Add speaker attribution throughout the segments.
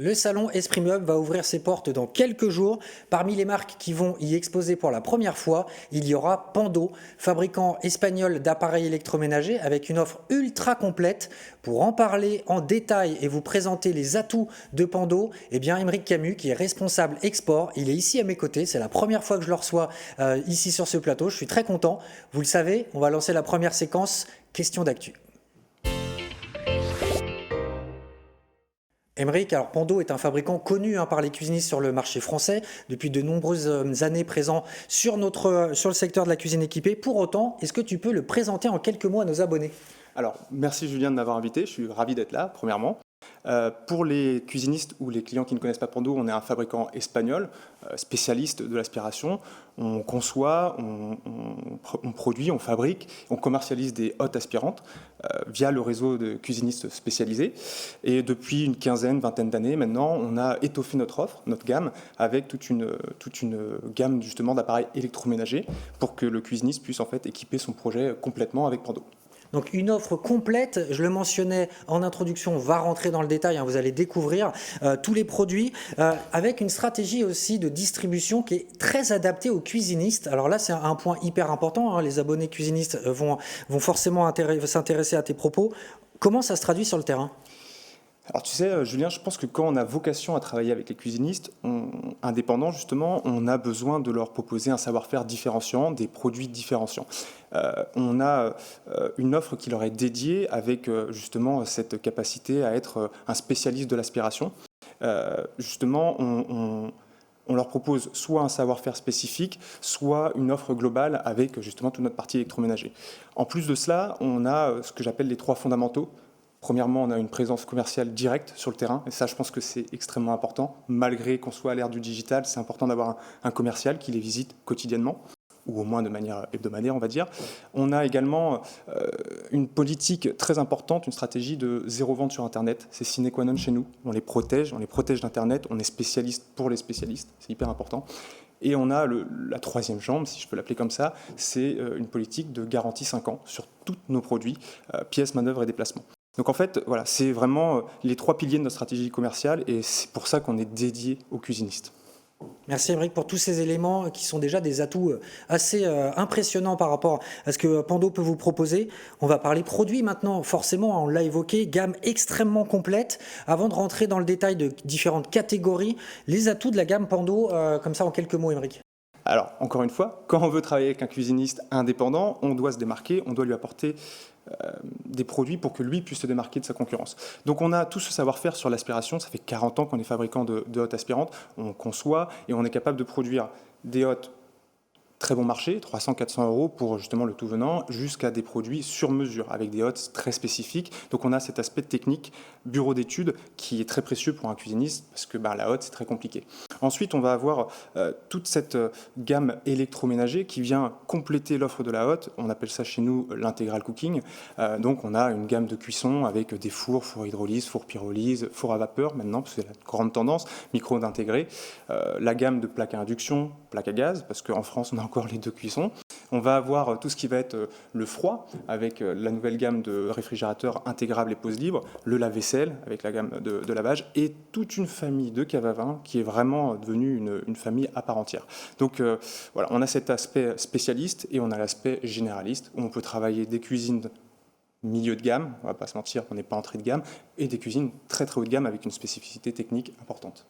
Speaker 1: Le salon Esprit Meuble va ouvrir ses portes dans quelques jours. Parmi les marques qui vont y exposer pour la première fois, il y aura Pando, fabricant espagnol d'appareils électroménagers avec une offre ultra complète. Pour en parler en détail et vous présenter les atouts de Pando, eh bien Aymeric Camus, qui est responsable export, il est ici à mes côtés. C'est la première fois que je le reçois ici sur ce plateau. Je suis très content. Vous le savez, on va lancer la première séquence question d'actu. Aymeric, alors Pando est un fabricant connu par les cuisinistes sur le marché français, depuis de nombreuses années présent sur le secteur de la cuisine équipée. Pour autant, est-ce que tu peux le présenter en quelques mots à nos abonnés?
Speaker 2: Alors, merci Julien de m'avoir invité, je suis ravi d'être là, premièrement. Pour les cuisinistes ou les clients qui ne connaissent pas Pando, on est un fabricant espagnol, spécialiste de l'aspiration. On conçoit, on produit, on fabrique, on commercialise des hottes aspirantes via le réseau de cuisinistes spécialisés. Et depuis une vingtaine d'années maintenant, on a étoffé notre offre, notre gamme, avec toute une gamme justement d'appareils électroménagers pour que le cuisiniste puisse en fait équiper son projet complètement avec Pando.
Speaker 1: Donc une offre complète, je le mentionnais en introduction, on va rentrer dans le détail, vous allez découvrir tous les produits, avec une stratégie aussi de distribution qui est très adaptée aux cuisinistes. Alors là, c'est un point hyper important, les abonnés cuisinistes vont forcément s'intéresser à tes propos. Comment ça se traduit sur le terrain ?
Speaker 2: Alors tu sais, Julien, je pense que quand on a vocation à travailler avec les cuisinistes indépendants, justement, on a besoin de leur proposer un savoir-faire différenciant, des produits différenciants. On a une offre qui leur est dédiée avec justement cette capacité à être un spécialiste de l'aspiration. Justement, on leur propose soit un savoir-faire spécifique, soit une offre globale avec justement toute notre partie électroménager. En plus de cela, on a ce que j'appelle les 3 fondamentaux. Premièrement, on a une présence commerciale directe sur le terrain, et ça, je pense que c'est extrêmement important. Malgré qu'on soit à l'ère du digital, c'est important d'avoir un commercial qui les visite quotidiennement, ou au moins de manière hebdomadaire, on va dire. On a également une politique très importante, une stratégie de zéro vente sur Internet. C'est sine qua non chez nous. On les protège d'Internet, on est spécialiste pour les spécialistes, c'est hyper important. Et on a la 3e jambe, si je peux l'appeler comme ça, c'est une politique de garantie 5 ans sur tous nos produits, pièces, manœuvres et déplacements. Donc en fait, voilà, c'est vraiment les 3 piliers de notre stratégie commerciale et c'est pour ça qu'on est dédié aux cuisinistes.
Speaker 1: Merci Aymeric pour tous ces éléments qui sont déjà des atouts assez impressionnants par rapport à ce que Pando peut vous proposer. On va parler produits maintenant, forcément, on l'a évoqué, gamme extrêmement complète. Avant de rentrer dans le détail de différentes catégories, les atouts de la gamme Pando, comme ça en quelques mots Aymeric.
Speaker 2: Alors, encore une fois, quand on veut travailler avec un cuisiniste indépendant, on doit se démarquer, on doit lui apporter des produits pour que lui puisse se démarquer de sa concurrence. Donc on a tout ce savoir-faire sur l'aspiration, ça fait 40 ans qu'on est fabricant de hottes aspirantes, on conçoit et on est capable de produire des hottes très bon marché, 300-400 euros pour justement le tout venant, jusqu'à des produits sur mesure, avec des hottes très spécifiques. Donc on a cet aspect technique, bureau d'études, qui est très précieux pour un cuisiniste, parce que la hotte, c'est très compliqué. Ensuite, on va avoir toute cette gamme électroménager qui vient compléter l'offre de la hotte. On appelle ça chez nous l'intégral cooking. Donc on a une gamme de cuisson avec des fours hydrolyse, fours pyrolyse, fours à vapeur maintenant, parce que c'est la grande tendance, micro-ondes intégrés. La gamme de plaques à induction, plaques à gaz, parce qu'en France, on a encore les 2 cuissons. On va avoir tout ce qui va être le froid, avec la nouvelle gamme de réfrigérateurs intégrables et pose libre, le lave-vaisselle, avec la gamme de lavage, et toute une famille de cave à vin qui est vraiment devenue une famille à part entière. Donc voilà, on a cet aspect spécialiste et on a l'aspect généraliste, où on peut travailler des cuisines milieu de gamme, on ne va pas se mentir, on n'est pas entrée de gamme, et des cuisines très très haut de gamme avec une spécificité technique importante.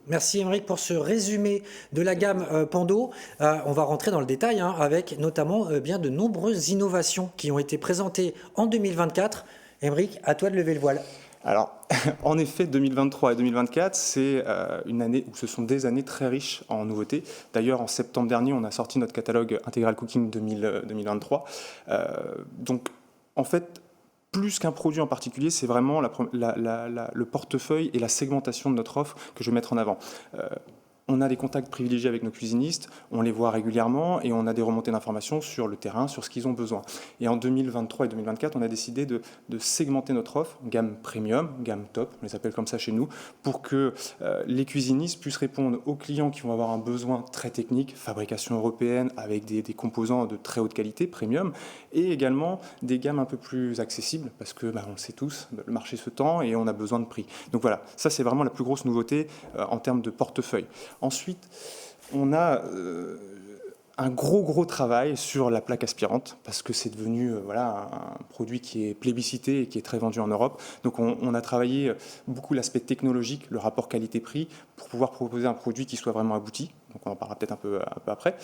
Speaker 1: Merci Aymeric pour ce résumé de la gamme Pando. On va rentrer dans le détail avec notamment bien de nombreuses innovations qui ont été présentées en 2024. Aymeric, à toi de lever le voile.
Speaker 2: Alors, en effet, 2023 et 2024, c'est une année où ce sont des années très riches en nouveautés. D'ailleurs, en septembre dernier, on a sorti notre catalogue Intégral Cooking 2023. Donc, en fait, plus qu'un produit en particulier, c'est vraiment le portefeuille et la segmentation de notre offre que je vais mettre en avant. On a des contacts privilégiés avec nos cuisinistes, on les voit régulièrement et on a des remontées d'informations sur le terrain, sur ce qu'ils ont besoin. Et en 2023 et 2024, on a décidé de segmenter notre offre, gamme premium, gamme top, on les appelle comme ça chez nous, pour que les cuisinistes puissent répondre aux clients qui vont avoir un besoin très technique, fabrication européenne avec des composants de très haute qualité, premium, et également des gammes un peu plus accessibles, parce que on le sait tous, le marché se tend et on a besoin de prix. Donc voilà, ça c'est vraiment la plus grosse nouveauté en termes de portefeuille. Ensuite, on a un gros travail sur la plaque aspirante, parce que c'est devenu un produit qui est plébiscité et qui est très vendu en Europe. Donc on a travaillé beaucoup l'aspect technologique, le rapport qualité-prix, pour pouvoir proposer un produit qui soit vraiment abouti. Donc on en parlera peut-être un peu après.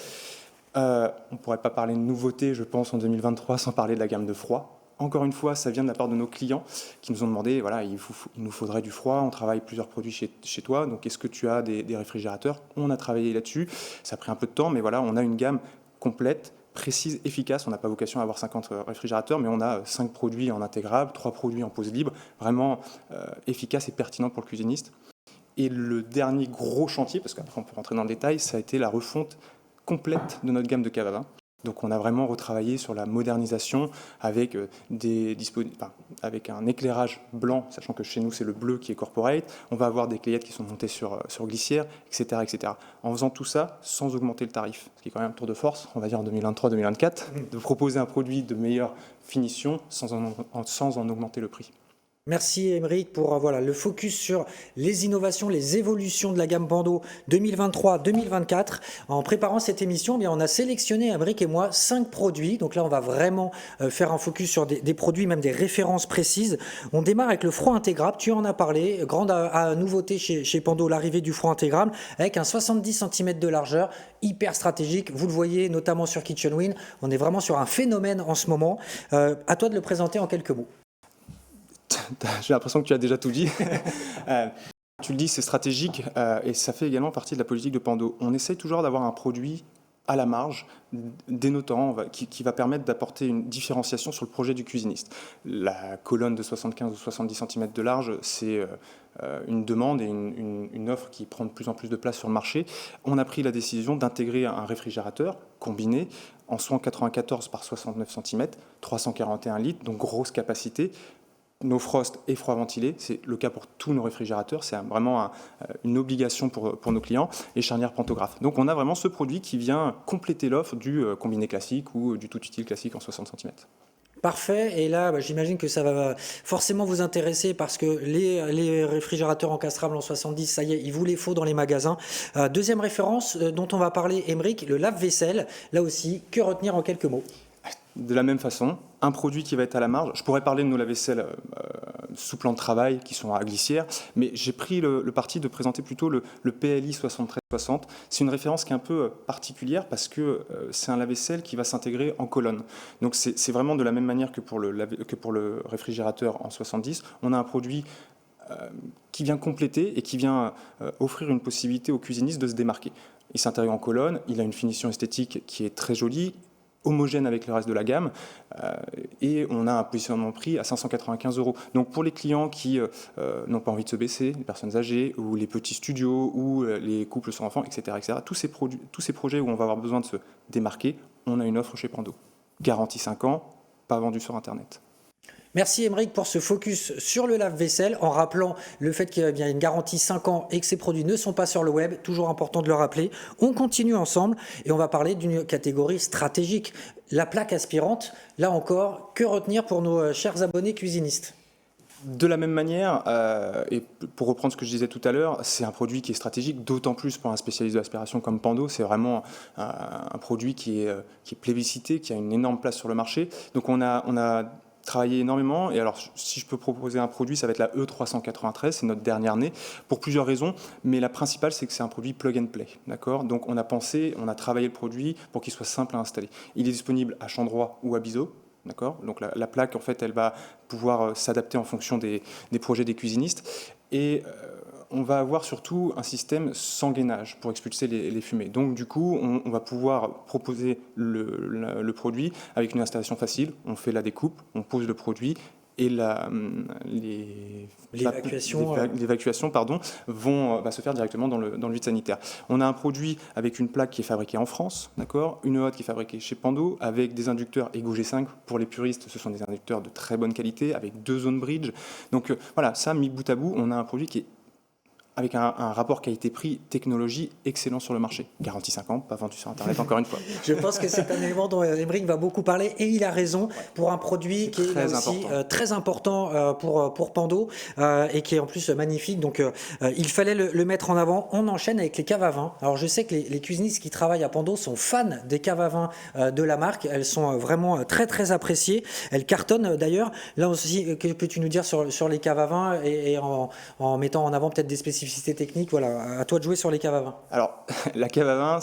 Speaker 2: On ne pourrait pas parler de nouveauté, je pense, en 2023 sans parler de la gamme de froid. Encore une fois, ça vient de la part de nos clients qui nous ont demandé, voilà, il nous faudrait du froid, on travaille plusieurs produits chez toi, donc est-ce que tu as des réfrigérateurs? On a travaillé là-dessus, ça a pris un peu de temps, mais voilà, on a une gamme complète, précise, efficace. On n'a pas vocation à avoir 50 réfrigérateurs, mais on a 5 produits en intégrable, 3 produits en pause libre, vraiment efficace et pertinent pour le cuisiniste. Et le dernier gros chantier, parce qu'après on peut rentrer dans le détail, ça a été la refonte complète de notre gamme de cave à vin. Donc on a vraiment retravaillé sur la modernisation avec, avec un éclairage blanc, sachant que chez nous c'est le bleu qui est corporate. On va avoir des clayettes qui sont montées sur glissière, etc., etc. En faisant tout ça sans augmenter le tarif, ce qui est quand même un tour de force, on va dire en 2023-2024, de proposer un produit de meilleure finition sans en augmenter le prix.
Speaker 1: Merci Aymeric pour le focus sur les innovations, les évolutions de la gamme Pando 2023-2024. En préparant cette émission, on a sélectionné, Aymeric et moi, 5 produits. Donc là, on va vraiment faire un focus sur des produits, même des références précises. On démarre avec le froid intégrable. Tu en as parlé. Grande nouveauté chez Pando, l'arrivée du froid intégrable avec un 70 cm de largeur, hyper stratégique. Vous le voyez notamment sur KitchenWin. On est vraiment sur un phénomène en ce moment. À toi de le présenter en quelques mots.
Speaker 2: J'ai l'impression que tu as déjà tout dit. Tu le dis, c'est stratégique et ça fait également partie de la politique de Pando. On essaye toujours d'avoir un produit à la marge, dénotant, qui va permettre d'apporter une différenciation sur le projet du cuisiniste. La colonne de 75 ou 70 cm de large, c'est une demande et une offre qui prend de plus en plus de place sur le marché. On a pris la décision d'intégrer un réfrigérateur combiné en 194 par 69 cm, 341 litres, donc grosse capacité. No frost et froid ventilé, c'est le cas pour tous nos réfrigérateurs, c'est vraiment une obligation pour nos clients, et charnière pantographe. Donc on a vraiment ce produit qui vient compléter l'offre du combiné classique ou du tout utile classique en 60 cm.
Speaker 1: Parfait, et là j'imagine que ça va forcément vous intéresser parce que les réfrigérateurs encastrables en 70, ça y est, il vous les faut dans les magasins. Deuxième référence dont on va parler, Aymeric, le lave-vaisselle. Là aussi, que retenir en quelques mots?
Speaker 2: De la même façon, un produit qui va être à la marge. Je pourrais parler de nos lave-vaisselle sous plan de travail qui sont à glissière, mais j'ai pris le parti de présenter plutôt le PLI 7360. C'est une référence qui est un peu particulière parce que c'est un lave-vaisselle qui va s'intégrer en colonne. Donc c'est vraiment de la même manière que pour le réfrigérateur en 70. On a un produit qui vient compléter et qui vient offrir une possibilité aux cuisinistes de se démarquer. Il s'intègre en colonne, il a une finition esthétique qui est très jolie, homogène avec le reste de la gamme, et on a un positionnement prix à 595 €. Donc pour les clients qui n'ont pas envie de se baisser, les personnes âgées, ou les petits studios, ou les couples sans enfants, etc., tous ces projets où on va avoir besoin de se démarquer, on a une offre chez Pando. Garantie 5 ans, pas vendu sur Internet.
Speaker 1: Merci Aymeric pour ce focus sur le lave-vaisselle, en rappelant le fait qu'il y a une garantie 5 ans et que ces produits ne sont pas sur le web, toujours important de le rappeler. On continue ensemble et on va parler d'une catégorie stratégique, la plaque aspirante. Là encore, que retenir pour nos chers abonnés cuisinistes?
Speaker 2: De la même manière, et pour reprendre ce que je disais tout à l'heure, c'est un produit qui est stratégique, d'autant plus pour un spécialiste de l'aspiration comme Pando. C'est vraiment un produit qui est plébiscité, qui a une énorme place sur le marché. Donc on a travaillé énormément, et alors si je peux proposer un produit, ça va être la E393, c'est notre dernière née, pour plusieurs raisons, mais la principale, c'est que c'est un produit plug and play, d'accord? Donc on a travaillé le produit pour qu'il soit simple à installer. Il est disponible à champ droit ou à biseau. D'accord. Donc la plaque, en fait, elle va pouvoir s'adapter en fonction des projets des cuisinistes. Et on va avoir surtout un système sans gainage pour expulser les fumées. Donc du coup, on va pouvoir proposer le produit avec une installation facile. On fait la découpe, on pose le produit et
Speaker 1: L'évacuation,
Speaker 2: l'évacuation va se faire directement dans le vide sanitaire. On a un produit avec une plaque qui est fabriquée en France, d'accord, une hotte qui est fabriquée chez Pando, avec des inducteurs Ego G5. Pour les puristes, ce sont des inducteurs de très bonne qualité, avec 2 zones bridge. Donc voilà, ça, mis bout à bout, on a un produit qui est avec un rapport qualité-prix technologie excellent sur le marché. Garantie 5 ans, pas vendu sur Internet, encore une fois.
Speaker 1: Je pense que c'est un élément dont Aymeric va beaucoup parler, et il a raison, pour un produit qui est là aussi très important pour Pando, et qui est en plus magnifique. Donc il fallait le mettre en avant. On enchaîne avec les caves à vin. Alors je sais que les cuisinistes qui travaillent à Pando sont fans des caves à vin de la marque. Elles sont vraiment très très appréciées. Elles cartonnent d'ailleurs. Là aussi, que peux-tu nous dire sur les caves à vin, et en mettant en avant peut-être des spécificités techniques? Voilà, à toi de jouer sur les caves à vin.
Speaker 2: Alors, la cave à vin,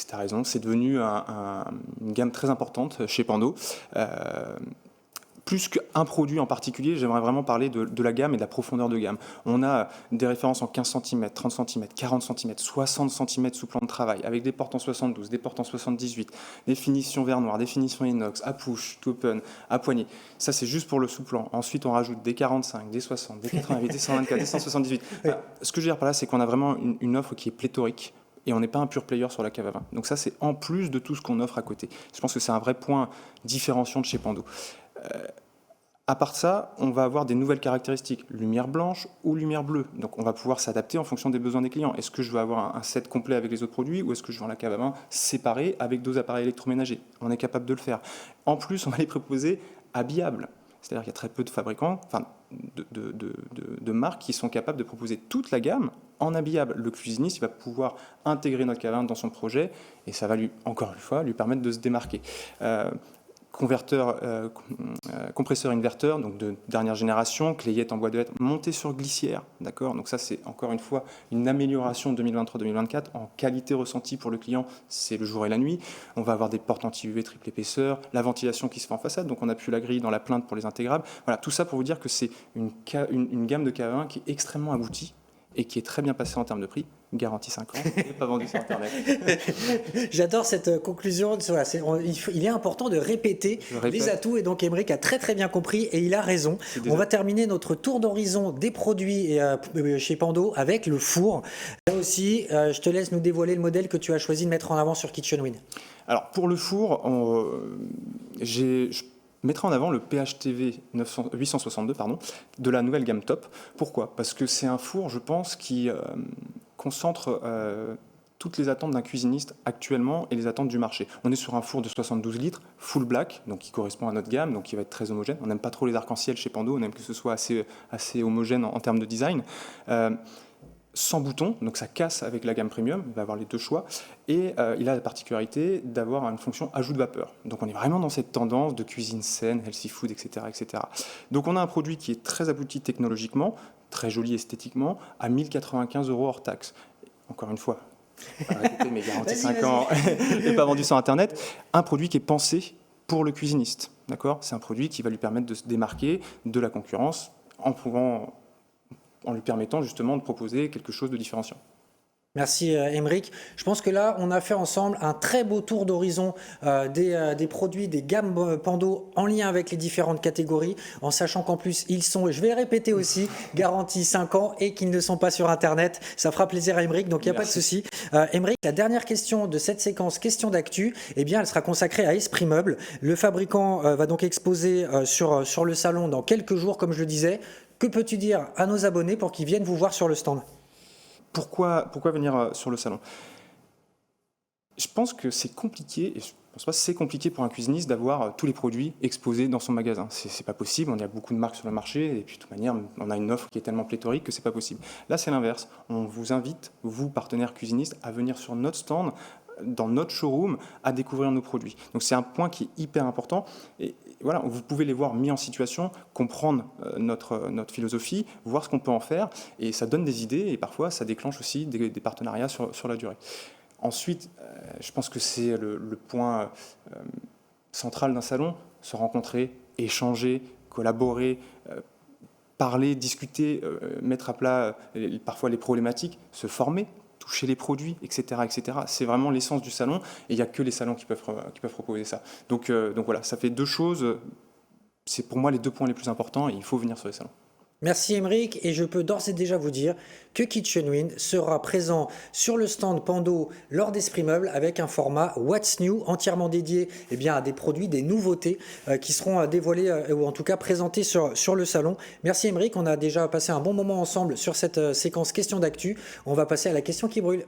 Speaker 2: t'as raison, c'est devenu une gamme très importante chez Pando. Plus qu'un produit en particulier, j'aimerais vraiment parler de la gamme et de la profondeur de gamme. On a des références en 15 cm, 30 cm, 40 cm, 60 cm sous plan de travail, avec des portes en 72, des portes en 78, des finitions verre noir, des finitions inox, à push, to open, à poignée. Ça, c'est juste pour le sous-plan. Ensuite, on rajoute des 45, des 60, des 88, des 124, des 178. Ce que je veux dire par là, c'est qu'on a vraiment une offre qui est pléthorique. Et on n'est pas un pur player sur la cave à vin. Donc ça, c'est en plus de tout ce qu'on offre à côté. Je pense que c'est un vrai point différenciant de chez Pando. À part ça, on va avoir des nouvelles caractéristiques, lumière blanche ou lumière bleue. Donc on va pouvoir s'adapter en fonction des besoins des clients. Est-ce que je veux avoir un set complet avec les autres produits, ou est-ce que je veux la cave à vin séparée avec 2 appareils électroménagers? On est capable de le faire. En plus, on va les proposer habillables. C'est-à-dire qu'il y a très peu de fabricants, de marques qui sont capables de proposer toute la gamme en habillable. Le cuisiniste, il va pouvoir intégrer notre cave à vin dans son projet, et ça va encore une fois, lui permettre de se démarquer. Compresseur inverteur, donc de dernière génération, clayette en bois de hêtre, montée sur glissière, d'accord. Donc ça, c'est encore une fois une amélioration 2023-2024 en qualité ressentie pour le client, c'est le jour et la nuit. On va avoir des portes anti-UV triple épaisseur, la ventilation qui se fait en façade, donc on appuie la grille dans la plainte pour les intégrables. Voilà, tout ça pour vous dire que c'est une gamme de cave à vin qui est extrêmement aboutie et qui est très bien passée en termes de prix. Garantie 5 ans, et pas vendu sur Internet.
Speaker 1: J'adore cette conclusion. Voilà, il est important de répéter les atouts, et donc Aymeric a très très bien compris, et il a raison. On va terminer notre tour d'horizon des produits chez Pando avec le four. Là aussi, je te laisse nous dévoiler le modèle que tu as choisi de mettre en avant sur KitchenWin.
Speaker 2: Alors pour le four, je mettrai en avant le PHTV 862 de la nouvelle gamme Top. Pourquoi? Parce que c'est un four, je pense, qui concentre toutes les attentes d'un cuisiniste actuellement et les attentes du marché. On est sur un four de 72 litres, full black, donc qui correspond à notre gamme, donc qui va être très homogène. On n'aime pas trop les arcs-en-ciel chez Pando, on aime que ce soit assez homogène en termes de design. Sans bouton, donc ça casse avec la gamme premium, il va avoir les 2 choix, et il a la particularité d'avoir une fonction ajout de vapeur. Donc on est vraiment dans cette tendance de cuisine saine, healthy food, etc., etc. Donc on a un produit qui est très abouti technologiquement, très joli esthétiquement, à 1 095 € hors taxe. Encore une fois, pas répéter, mais garantie 5 ans et pas vendu sur Internet. Un produit qui est pensé pour le cuisiniste, d'accord? C'est un produit qui va lui permettre de se démarquer de la concurrence en lui permettant justement de proposer quelque chose de différenciant.
Speaker 1: Merci Aymeric. Je pense que là, on a fait ensemble un très beau tour d'horizon des produits, des gammes Pando en lien avec les différentes catégories, en sachant qu'en plus, ils sont, je vais répéter aussi, garantis 5 ans et qu'ils ne sont pas sur Internet. Ça fera plaisir à Aymeric, donc il n'y a pas de souci. Aymeric, la dernière question de cette séquence question d'actu, eh bien, elle sera consacrée à Esprit Meuble. Le fabricant va donc exposer sur le salon dans quelques jours, comme je le disais. Que peux-tu dire à nos abonnés pour qu'ils viennent vous voir sur le stand ?
Speaker 2: Pourquoi venir sur le salon? Je pense que c'est compliqué, et je pense pas que c'est compliqué pour un cuisiniste d'avoir tous les produits exposés dans son magasin. C'est pas possible, on a beaucoup de marques sur le marché, et puis de toute manière, on a une offre qui est tellement pléthorique que c'est pas possible. Là, c'est l'inverse. On vous invite, vous, partenaires cuisinistes, à venir sur notre stand, dans notre showroom, à découvrir nos produits. Donc c'est un point qui est hyper important, et voilà, vous pouvez les voir mis en situation, comprendre notre philosophie, voir ce qu'on peut en faire, et ça donne des idées, et parfois ça déclenche aussi des partenariats sur la durée. Ensuite, je pense que c'est le point central d'un salon, se rencontrer, échanger, collaborer, parler, discuter, mettre à plat parfois les problématiques, se former, toucher les produits, etc., etc. C'est vraiment l'essence du salon, et il n'y a que les salons qui peuvent proposer ça. Donc voilà, ça fait 2 choses c'est pour moi les 2 points les plus importants et il faut venir sur les salons.
Speaker 1: Merci Émeric, et je peux d'ores et déjà vous dire que KitchenWin sera présent sur le stand Pando lors d'Esprit Meuble avec un format What's New entièrement dédié à des produits, des nouveautés qui seront dévoilées ou en tout cas présentées sur le salon. Merci Émeric, on a déjà passé un bon moment ensemble sur cette séquence questions d'actu. On va passer à la question qui brûle.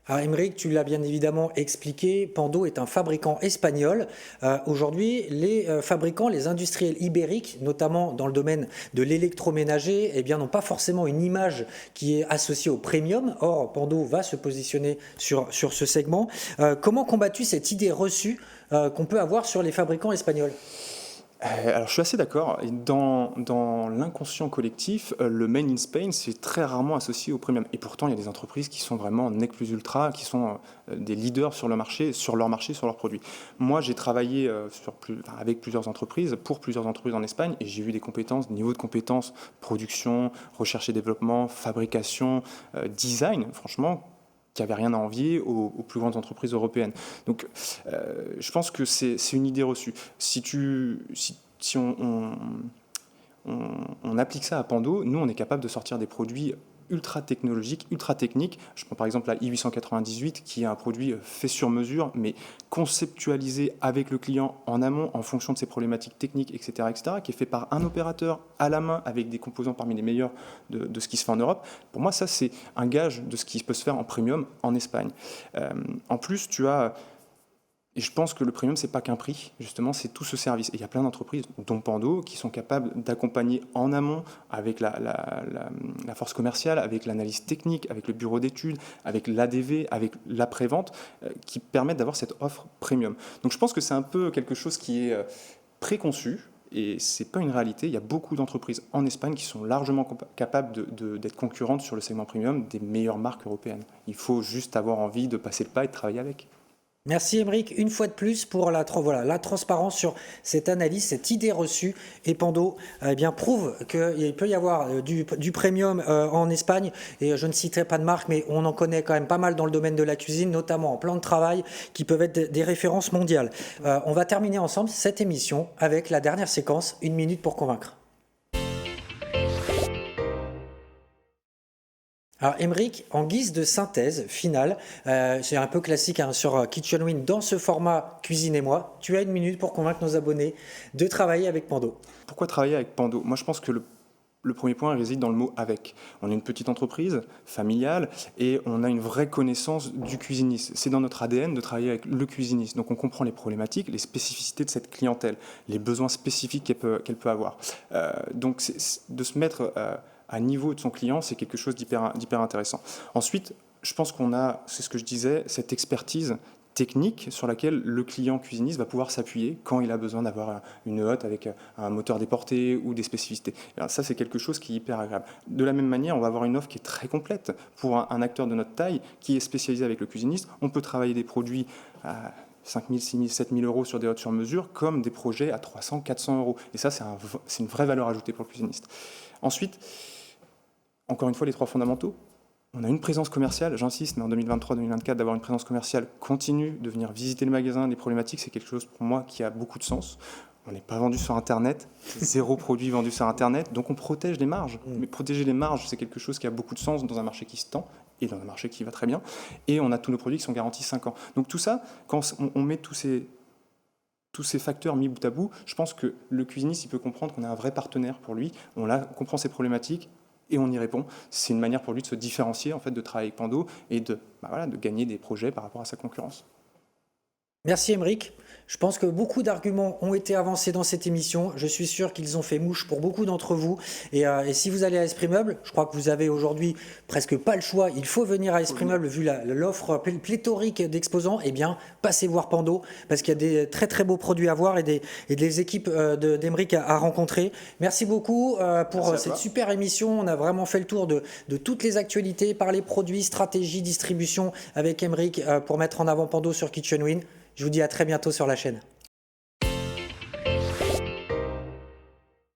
Speaker 1: Alors Émeric, tu l'as bien évidemment expliqué, Pando est un fabricant espagnol. Aujourd'hui, les fabricants, les industriels ibériques, notamment dans le domaine de l'électroménager, n'ont pas forcément une image qui est associée au premium. Or, Pando va se positionner sur ce segment. Comment combattu cette idée reçue qu'on peut avoir sur les fabricants espagnols ?
Speaker 2: Alors je suis assez d'accord. Dans l'inconscient collectif, le Made in Spain, c'est très rarement associé au premium. Et pourtant, il y a des entreprises qui sont vraiment nec plus ultra, qui sont des leaders sur leur marché, sur leurs produits. Moi, j'ai travaillé avec plusieurs entreprises, pour plusieurs entreprises en Espagne, et j'ai vu des niveau de compétences, production, recherche et développement, fabrication, design, franchement, qui n'avait rien à envier aux plus grandes entreprises européennes. Donc, je pense que c'est une idée reçue. Si on applique ça à Pando, nous, on est capable de sortir des produits ultra technologiques, ultra techniques. Je prends par exemple la i898, qui est un produit fait sur mesure, mais conceptualisé avec le client en amont, en fonction de ses problématiques techniques, etc., qui est fait par un opérateur à la main, avec des composants parmi les meilleurs de ce qui se fait en Europe. Pour moi, ça, c'est un gage de ce qui peut se faire en premium en Espagne. En plus, et je pense que le premium, c'est pas qu'un prix, justement, c'est tout ce service. Et il y a plein d'entreprises, dont Pando, qui sont capables d'accompagner en amont avec la force commerciale, avec l'analyse technique, avec le bureau d'études, avec l'ADV, avec l'après-vente, qui permettent d'avoir cette offre premium. Donc je pense que c'est un peu quelque chose qui est préconçu, et c'est pas une réalité. Il y a beaucoup d'entreprises en Espagne qui sont largement capables d'être concurrentes sur le segment premium des meilleures marques européennes. Il faut juste avoir envie de passer le pas et de travailler avec.
Speaker 1: Merci Émeric, une fois de plus pour la transparence sur cette analyse, cette idée reçue. Et Pando prouve qu'il peut y avoir du premium en Espagne. Et je ne citerai pas de marque, mais on en connaît quand même pas mal dans le domaine de la cuisine, notamment en plan de travail, qui peuvent être des références mondiales. On va terminer ensemble cette émission avec la dernière séquence, 1 minute pour convaincre. Alors Émeric, en guise de synthèse finale, c'est un peu classique sur KitchenWin, dans ce format Cuisine et moi, tu as 1 minute pour convaincre nos abonnés de travailler avec Pando.
Speaker 2: Pourquoi travailler avec Pando ? Moi je pense que le premier point réside dans le mot « avec ». On est une petite entreprise familiale et on a une vraie connaissance du cuisiniste. C'est dans notre ADN de travailler avec le cuisiniste. Donc on comprend les problématiques, les spécificités de cette clientèle, les besoins spécifiques qu'elle peut avoir. Donc de se mettre à niveau de son client, c'est quelque chose d'hyper intéressant. Ensuite, je pense qu'on a, c'est ce que je disais, cette expertise technique sur laquelle le client cuisiniste va pouvoir s'appuyer quand il a besoin d'avoir une hotte avec un moteur déporté ou des spécificités. Alors ça, c'est quelque chose qui est hyper agréable. De la même manière, on va avoir une offre qui est très complète pour un acteur de notre taille qui est spécialisé avec le cuisiniste. On peut travailler des produits à 5 000, 6 000, 7 000 euros sur des hottes sur mesure, comme des projets à 300, 400 euros. Et ça, c'est une vraie valeur ajoutée pour le cuisiniste. Ensuite, encore une fois, les 3 fondamentaux. On a une présence commerciale, j'insiste, mais en 2023-2024, d'avoir une présence commerciale continue, de venir visiter le magasin, les problématiques, c'est quelque chose pour moi qui a beaucoup de sens. On n'est pas vendu sur Internet, 0 produit vendu sur Internet, donc on protège les marges. Mais protéger les marges, c'est quelque chose qui a beaucoup de sens dans un marché qui se tend et dans un marché qui va très bien. Et on a tous nos produits qui sont garantis 5 ans. Donc tout ça, quand on met tous ces facteurs mis bout à bout, je pense que le cuisiniste, il peut comprendre qu'on est un vrai partenaire pour lui. On comprend ses problématiques et on y répond. C'est une manière pour lui de se différencier, en fait, de travailler avec Pando et de gagner des projets par rapport à sa concurrence.
Speaker 1: Merci Émeric. Je pense que beaucoup d'arguments ont été avancés dans cette émission. Je suis sûr qu'ils ont fait mouche pour beaucoup d'entre vous. Et si vous allez à Esprit Meuble, je crois que vous avez aujourd'hui presque pas le choix. Il faut venir à Esprit Meuble vu l'offre pléthorique d'exposants. Eh bien, passez voir Pando parce qu'il y a des très très beaux produits à voir et des équipes d'Émeric à rencontrer. Merci beaucoup pour cette super émission. On a vraiment fait le tour de toutes les actualités, par les produits, stratégie, distribution avec Émeric pour mettre en avant Pando sur KitchenWin. Je vous dis à très bientôt sur la chaîne.